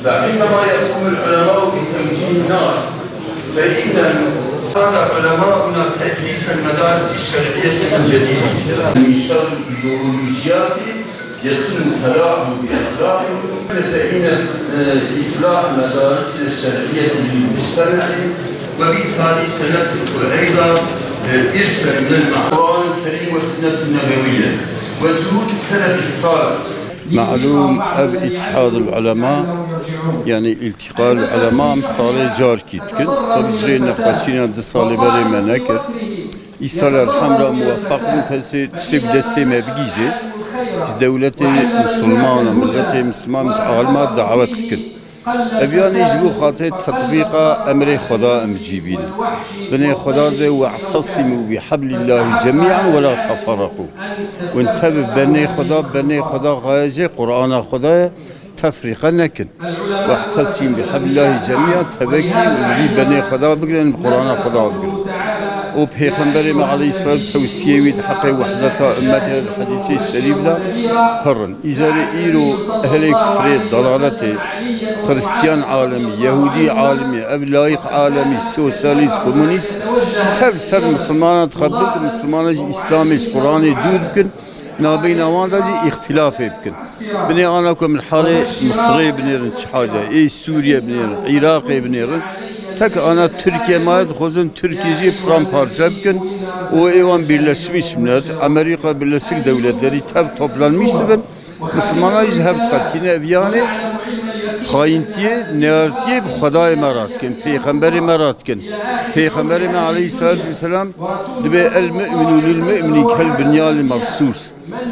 فحينما يقوم العلماء بتمكين الناس فإن صار علماؤنا تأسيس المدارس الشرعية من جديد من شر الإيديولوجيات يتم تلاعب بأخلاقهم فإن إصلاح المدارس الشرعية للمجتمع وبالتالي سنترك أيضا إرثا من القرآن الكريم والسنة النبوية وجهود السلف الصالح. معلوم اب اتحاد العلماء يعني التقاء العلماء صار جار كيتكن فبجري نقاشين دصالي بري منكر إيصال الحمراء موفق تسيب دستي ما بيجي دولتي مسلمانة ملتي مسلمانة عالمات دعوتكن أبيان يجبو خاطر تطبيق أمر خدا أمجيبين بني خدا به واعتصموا بحبل الله جميعا ولا تفرقوا وانتبه بني خدا غاية قرآن خدا تفريقا نكن واعتصم بحبل الله جميعا تبكي ولي بني خدا بقلن قرآن خدا بقلن وبيغمبر عليه الصلاة توسيه وحق وحدة أمته الحديث الشريف ده فرن إذا إيرو أهل كفر الضلالة كريستيان عالمي يهودي عالمي أبلايق عالمي سوسياليست كومونيست تبصر مسلمان تخبط مسلمان إسلامي قرآني دور بكن نابين أوان اختلاف بكن بني أنا كم الحالة مصري بنيرن شحادة إيه سوريا بنيرن عراقي بنيرن tek ana Türkiye maat khozun Türkiye'yi paramparça bugün o evan Birleşmiş Milletler Amerika Birleşik Devletleri tab toplanmıştı ben Müslümanlar hep katine yani haintiye neartiye Xudaya meratken Peygamberi meratken Peygamberi Aleyhisselatü Vesselam dibe el mü'minu lil mü'mini kel binyal marsus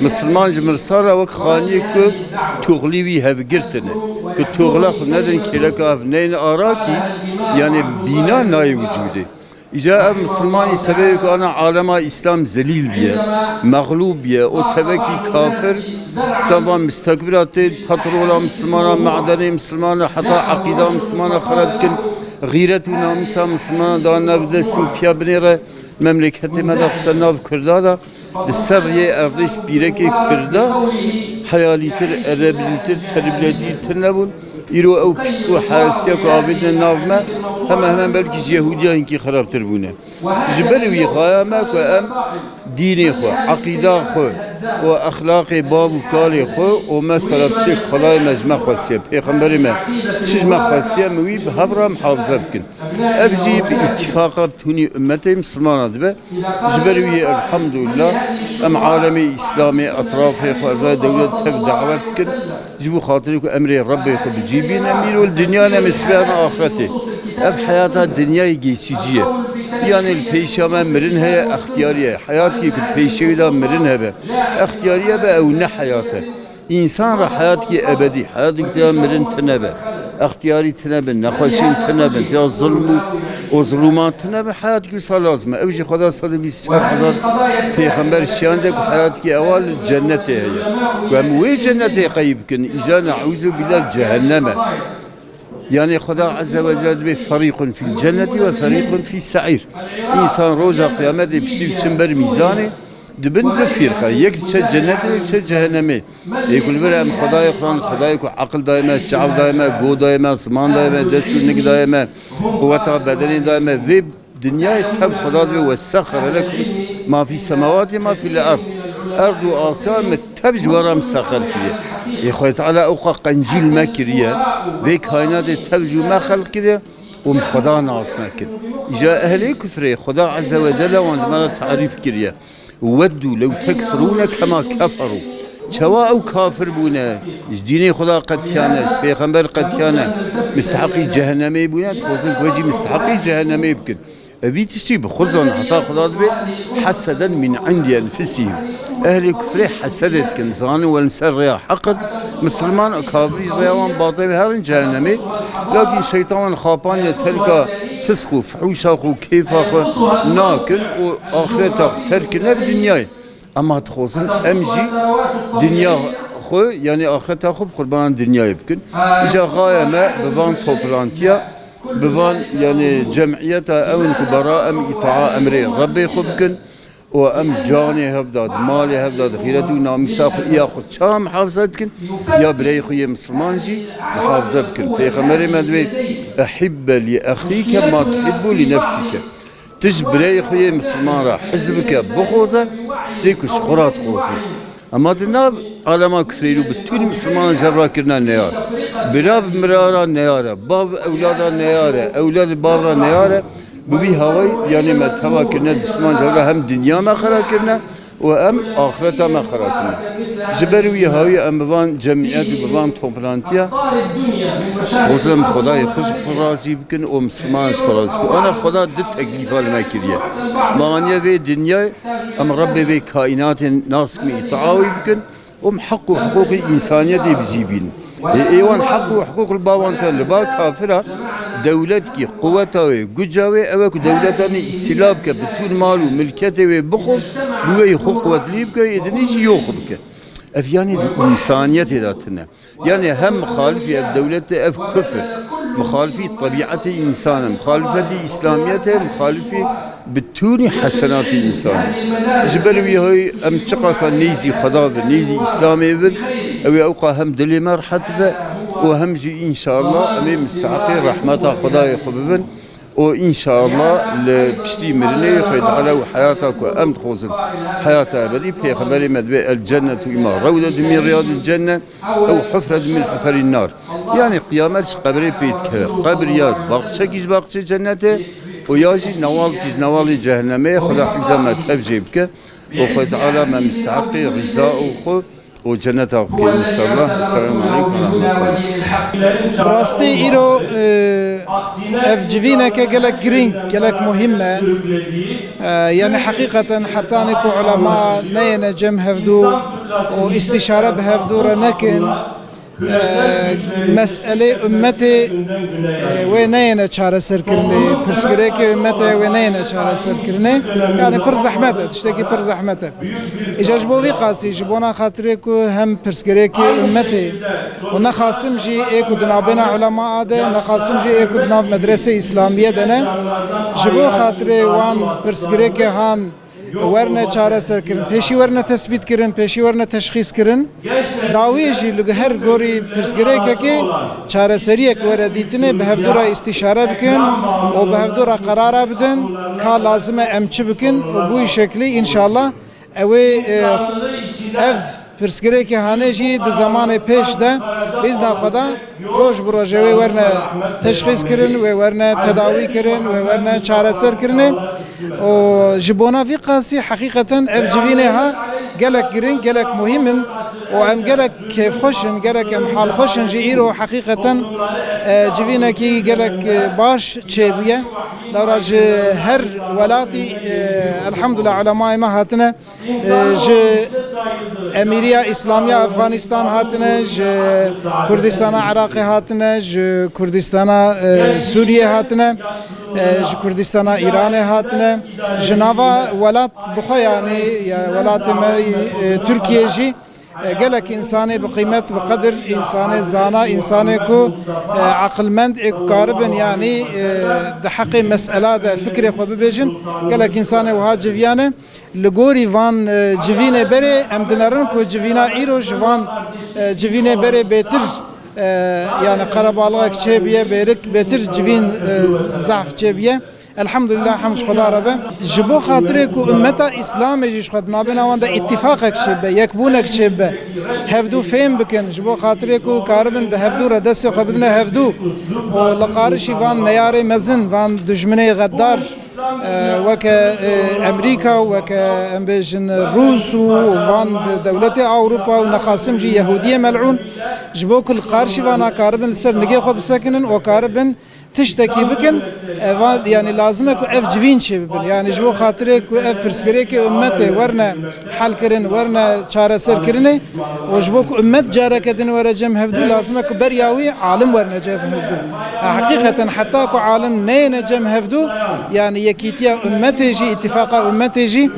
Müslüman cımırsara ve khaniye ki tuğlivi hevgirtene ki tuğlak neden kelekav neyin araki yani bina nay vücudu. İca Müslüman sebebi ki ana alema İslam zelil biye, mağlub biye, o teveki kafir, zaman müstakbiratı, patrola Müslümana, ma'dani Müslümana, hatta akida Müslümana khalatkin, gıyret ve namusa Müslümana da nabdestin piyabnire, memleketi medaksa nav Kürdada, Serriye erdis bireki Kürda, hayalitir, erebilitir, terbiyetir nebun, İro ev psiku hayasiye kabidin navme hemen belki Yahudiya inki xarabtir bune. Jibelvi gayame ko em dini xo, akida xo, o ahlaki babu kali xo, o mesela şey Xudaya mezme xastiye, Peygamberi me çizme xastiye müvi havram hafıza bikin. Ebzi bir ittifaka tuni ümmeti Müslüman adıbe. Jibelvi elhamdülillah em alemi İslami etrafı ve devlet tev davet bikin. جبوا خاطرك أمري ربي يخب جيبين أمير والدنيا نمسبان آخرته أب حياتها الدنيا جيسيجية يعني البيشامة مرنها اختيارية حياتك البيشيدا مرنها به اختيارية به أو نحياته إنسان را حياتك أبدي حياتك تها مرن تنبه اختياري تنبه نخوشين تنبه تها ظلم وظلمات تنبه حياتك وصال لازمة أوجي خدا صلى الله پیغمبر شاندك حياتك أول جنة هي وموي جنة قيبكن إذا نعوذ بالله جهنم يعني خدا عز وجل فريق في الجنة وفريق في السعير إنسان روزا قيامة بسيب سنبر ميزانه دبن فرقة يكتشف جنة يكتشف جهنم يقول بلا خدا يقران خدا يكون عقل دائما شعب دائما قو دائما زمان دائما دستور نك دائما قوة بدني دائما في دنيا تب خدا وسخر لكم ما في السماوات ما في الأرض أرض وآسمان متبج ورا مسخر كده يخوي تعالى أوقع قنجيل ما كريه في كائنات تبج ما خلق كده ومخدا ناصنا كده جاء أهل كفر خدا عز وجل وانزمان تعريف كريه ودوا لو تكفرون كما كفروا سواء أو كافر بونا ديني خدا قد كان پیغمبر قد كان مستحقي جهنمي بونا تخوزن كوجي مستحقي جهنمي بكن أبي تشتي بخزن حتى خدا به حسدا من عند أنفسهم أهل كفر حسدت كنزان والنسر حق مسلمان كافري ريوان باطل هرن جهنمي لكن شيطان خابان يتلقى تسخو فحوشاخو كيفاخو ناكل وآخرتك تركنا بدنياي أما تخوصن أمجي دنيا خو يعني آخرتك خو قربان دنياي بكن إذا غاية ما بفان توبلانتيا بفان يعني جمعية أو كبراء إطاعة أمر ربي خو بكن و ام جانی هفداد مالی هفداد غیرت و ناموسا خو یا خو چا محافظت کن یا برای خوی مسلمان جی محافظت کن پیغمبر مدوی احب لأخیک ما تحب لنفسك تج برای خوی مسلمان را حزبك بخوزه سیکش خورات خوزه اما دناب عالما کفریلو بتون مسلمان جبرا کرنا نیار براب مرارا نیاره باب اولادا نیاره اولاد باب را نیاره ببی هوای یعنی مذهبا کرنا دشمن جبرا هم دنیا ما خرا کرنا و ام آخرتا ما خرا کرنا جبروی هوای ام بوان جمعیت و بوان توپلانتیا خوزم خدای خوش راضی بکن و مسلمان راضی بکن انا خدا ده تکلیفا لما کریه معنیه به دنیا ام رب به کائنات ناس می تعاوی بکن حق وحقوق الإنسانية دي بجيبين ايوان حق وحقوق الباوانتان لبا كافرة دولتك قوتها وجوه اوك دولتاني استلابك بتون مال وملكته وبخل بوي قوة ليبك اذنيش يوخبك اف يعني الإنسانية ذاتنا يعني هم مخالفة الدولة اف كفر مخالفة طبيعة الإنسان مخالفة إسلاميته مخالفة بتوني حسنات الإنسان جبلوي هاي أم تقصى نيزي خضاب نيزي إسلامي بن أو أوقع هم دلي مرحبا وهم جي إن شاء الله أمي مستحقي رحمة خداي خببن وإن شاء الله لبشتي مرني خيد على حياتك وأمد خوزن حياة أبدي بيخبري مدبي الجنة إما روضة من رياض الجنة أو حفرة من حفر النار يعني قيامت قبري بيتك قبر ياد باقشة كيز باقشة جنته وياجي نوال كيز نوال جهنمي خدا حفظة ما تفجيبك وخيد على ما مستحقي رزاء وخو وجنة أبكي إن شاء الله. السلام عليكم ورحمة الله. راستي إيرو أفجفينا كجلك جرين جلك مهمة يعني حقيقة حتى نكو علماء نينا جم هفدو واستشارة بهفدو رنكن مسألة أمتي وينينا شارع سركرني برسكريك أمتي وينينا شارع سركرني يعني پر زحمته تشتكي پر زحمته إجا جبوي قاسي جبونا خاطريكو هم برسكريك أمتي ونخاصم جي إيكو دنابنا علماء ده نخاصم جي إيكو دناب مدرسة إسلامية دنا جبو خاطري وان برسكريك هان ورنه چاره سر کردن پیشی ورنه تثبیت کردن پیشی ورنه تشخیص کردن داویجی لگ هر گوری پرسگره که چاره سریه که ورده دیتنه به هفدورا استشاره بکن و به هفدورا قرار بدن که لازمه امچه بکن و بوی شکلی انشالله اوه اف پرسگره که هانه جی ده زمان پیش ده بیز نافدا روش بروژه و ورنه تشخیص کردن و ورنه تداوی کردن و ورنه چاره سر کردن و جبونا في قاسي حقيقة أفجبينها قالك جرين قالك مهم وأم قالك كيف خشن قالك أم حال خشن جيرو حقيقة جبينا كي قالك باش تشيبية لوراج هر ولاتي الحمد لله علماء ما هاتنا ج أميريا إسلامية أفغانستان هاتنا ج كردستان عراقي هاتنا ج كردستان سوريا هاتنا ج كردستان إيران هاتنا جنابا ولات بخياني يا ولات تركيا جي قالك إنساني بقيمة بقدر إنساني زانا إنساني كو عقلمند كاربن يعني ده حقي مسألة ده فكرة خو ببيجن قالك إنساني وها جفيانة لغوري فان جفينة بري أم دنرن كو جفينة إيرو جفان جفينة بري بيتر يعني قرب الله كشبيه بيرك بيتر جفين ضعف كشبيه الحمد لله حمش خدا ربه جبو خاطرك أمتا إسلام جيش خد نابنا واندا اتفاقك شبه يكبونك شبه هفدو فهم بكن جبو خاطرك كاربن بهفدو ردس خبدنا هفدو ولقارشي فان نياري مزن فان دجمني غدار وك أمريكا وك أمبيجن روس وفان دولة أوروبا ونخاسم جي يهودية ملعون جبو كل قارشي فانا كاربن سر نجي خب سكنن وكاربن تشتكي بكن يعني لازمك اف جوين شي ببن يعني جبو خاطرك اف برسكريك امته ورنا حل كرن ورنا چاره سر كرنه وجبوك امت جارك دن ورا جم هفدو لازمك برياوي عالم ورنا جم هفدو حقيقه حتى كو عالم نين جم هفدو يعني يكيتيا امته جي اتفاقا امته جي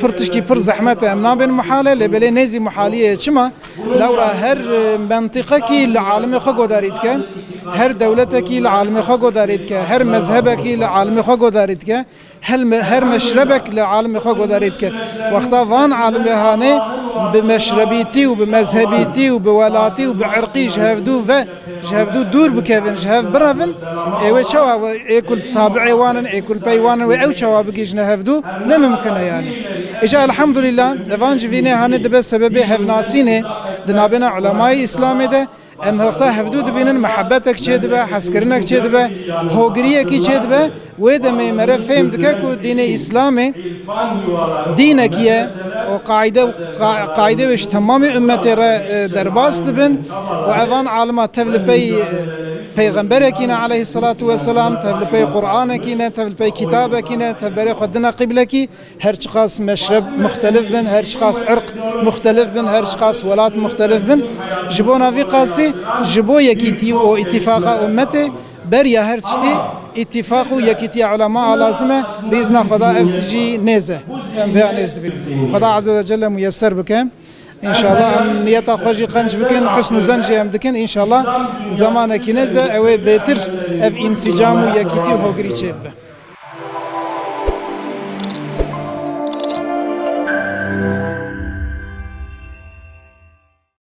پرتشكي پر زحمت امنا بين محاله لبلي نزي محاليه چما لورا هر منطقه كي العالم خو داريد كه هر دولتك العالم خو داريد كه هر مذهبك العالم خو داريد كه هر مشربك لعالم خو قدرت که وقتا وان عالم هانه بمشربيتي وبمذهبيتي وبولاتي وبعرقي جهفدو دور بكيفن جهف برافن ايوه شوا ايكل تابعي وانا ايكل بي وانا او شوا بقيش نهفدو نممكن يعني اجا الحمد لله دفان جفيني هانه دبس سبب هفناسينه دنابنا علماء اسلامي ده ام وقتا هفدو دبینن محبتك چه دبه حسکرنك چه دبه هوگریه کی چه دبه و دمه مره فهم دکه کو دین اسلامه دینه کیه و قاعده وش تمام امت را درباست دبن و اوان عالمات تفل بی پیغمبر کینه علیه الصلاة والسلام تفل بی قرآن کینه تفل بی کتاب کینه تفل خدنا قبله کی هر شخص مشرب مختلف بن هر شخص عرق مختلف بن هر شخص ولات مختلف بن جبونا في قاسي جبو يكيتي و اتفاق امته بريا هر شتي اتفاق و يكيتي علماء لازمه باذن خدا افتجي نيزه خدا عز وجل ميسر بكم ان شاء الله نيتا خوجي قنج بكن حسن زنجي ام دكن ان شاء الله زمانك نزده او بيتر اف انسجام و يكيتي هوغري چيب